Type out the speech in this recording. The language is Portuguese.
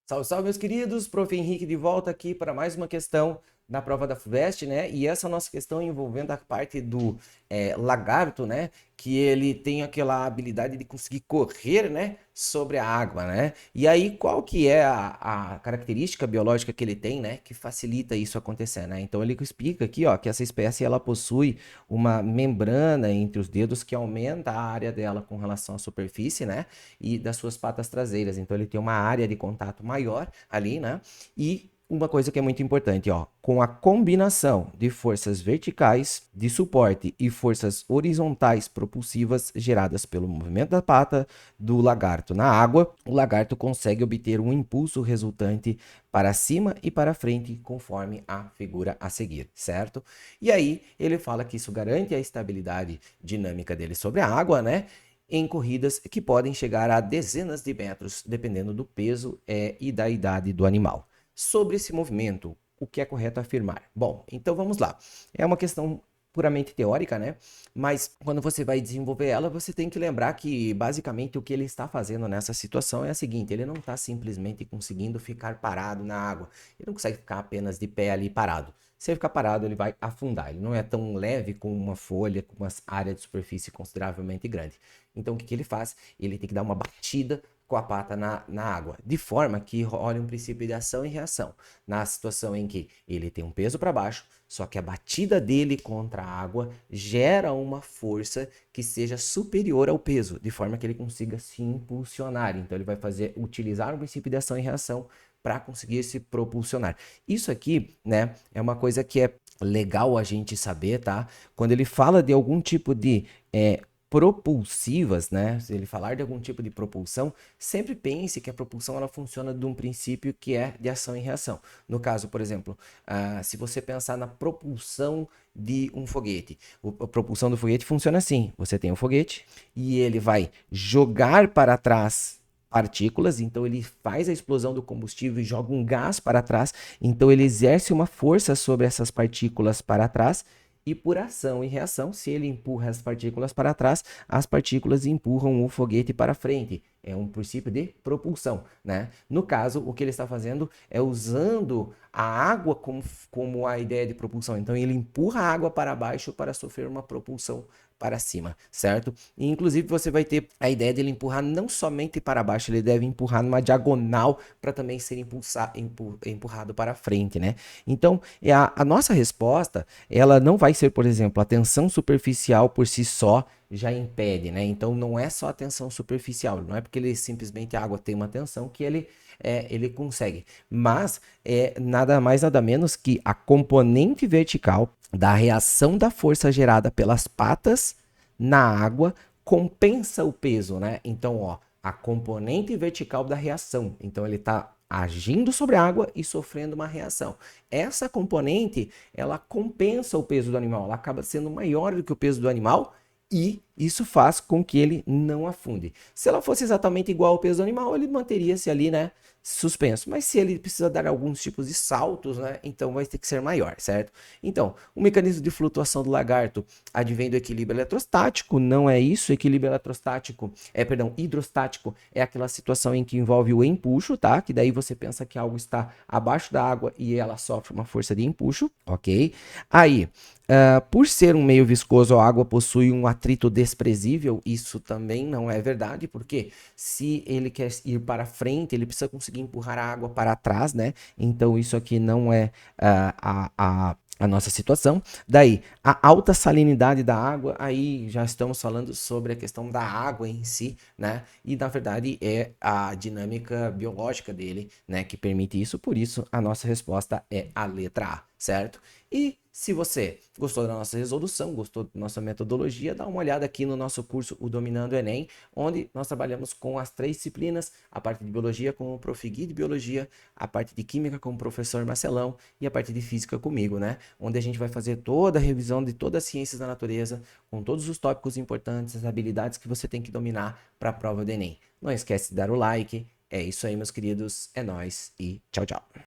Salve, salve, meus queridos. Prof. Henrique de volta aqui para mais uma questão da prova da FUVEST, né? E essa nossa questão envolvendo a parte do lagarto, né? Que ele tem aquela habilidade de conseguir correr, né? Sobre a água, né? E aí, qual que é a característica biológica que ele tem, né? Que facilita isso acontecer, né? Então, ele explica aqui, ó, que essa espécie, ela possui uma membrana entre os dedos que aumenta a área dela com relação à superfície, né? E das suas patas traseiras. Então, ele tem uma área de contato maior ali, né? E uma coisa que é muito importante, ó, com a combinação de forças verticais de suporte e forças horizontais propulsivas geradas pelo movimento da pata do lagarto na água, o lagarto consegue obter um impulso resultante para cima e para frente, conforme a figura a seguir, certo? E aí ele fala que isso garante a estabilidade dinâmica dele sobre a água, né? Em corridas que podem chegar a dezenas de metros, dependendo do peso e da idade do animal. Sobre esse movimento, o que é correto afirmar? Bom, então vamos lá. É uma questão puramente teórica, né? Mas quando você vai desenvolver ela, você tem que lembrar que basicamente o que ele está fazendo nessa situação é a seguinte: ele não está simplesmente conseguindo ficar parado na água, ele não consegue ficar apenas de pé ali parado. Se ele ficar parado, ele vai afundar. Ele não é tão leve como uma folha, com uma área de superfície consideravelmente grande. Então, o que ele faz? Ele tem que dar uma batida com a pata na água, de forma que role um princípio de ação e reação. Na situação em que ele tem um peso para baixo, só que a batida dele contra a água gera uma força que seja superior ao peso, de forma que ele consiga se impulsionar. Então, ele vai utilizar um princípio de ação e reação para conseguir se propulsionar. Isso aqui, né, é uma coisa que é legal a gente saber, tá? Quando ele fala de algum tipo de propulsivas, né? Se ele falar de algum tipo de propulsão, sempre pense que a propulsão ela funciona de um princípio que é de ação e reação. No caso, por exemplo, se você pensar na propulsão de um foguete, a propulsão do foguete funciona assim: você tem um foguete e ele vai jogar para trás partículas, então ele faz a explosão do combustível e joga um gás para trás, então ele exerce uma força sobre essas partículas para trás. E por ação e reação, se ele empurra as partículas para trás, as partículas empurram o foguete para frente. É um princípio de propulsão, né? No caso, o que ele está fazendo é usando a água como a ideia de propulsão. Então, ele empurra a água para baixo para sofrer uma propulsão para cima, certo? E, inclusive, você vai ter a ideia de ele empurrar não somente para baixo, ele deve empurrar numa diagonal para também ser empurrado para frente, né? Então, a nossa resposta, ela não vai ser, por exemplo, a tensão superficial por si só já impede, né? Então, não é só a tensão superficial, não é porque ele simplesmente a água tem uma tensão que ele consegue, mas é nada mais nada menos que a componente vertical da reação da força gerada pelas patas na água compensa o peso, né? Então, ó, a componente vertical da reação. Então, ele está agindo sobre a água e sofrendo uma reação. Essa componente, ela compensa o peso do animal, ela acaba sendo maior do que o peso do animal e isso faz com que ele não afunde. Se ela fosse exatamente igual ao peso do animal, ele manteria-se ali, né, suspenso. Mas se ele precisa dar alguns tipos de saltos, né, então vai ter que ser maior, certo? Então, o mecanismo de flutuação do lagarto advém do equilíbrio eletrostático, não é isso? Equilíbrio eletrostático, hidrostático é aquela situação em que envolve o empuxo, tá? Que daí você pensa que algo está abaixo da água e ela sofre uma força de empuxo, ok? Aí, por ser um meio viscoso, a água possui um atrito desprezível. Isso também não é verdade, porque se ele quer ir para frente, ele precisa conseguir empurrar a água para trás, né? Então, isso aqui não é a nossa situação. Daí, a alta salinidade da água, aí já estamos falando sobre a questão da água em si, né? E na verdade é a dinâmica biológica dele, né, que permite isso. Por isso, a nossa resposta é a letra A, certo? E se você gostou da nossa resolução, gostou da nossa metodologia, dá uma olhada aqui no nosso curso O Dominando o Enem, onde nós trabalhamos com as 3 disciplinas: a parte de biologia com o Prof. Gui de Biologia, a parte de química com o professor Marcelão e a parte de física comigo, né? Onde a gente vai fazer toda a revisão de todas as ciências da natureza, com todos os tópicos importantes, as habilidades que você tem que dominar para a prova do Enem. Não esquece de dar o like. É isso aí, meus queridos. É nóis e tchau, tchau.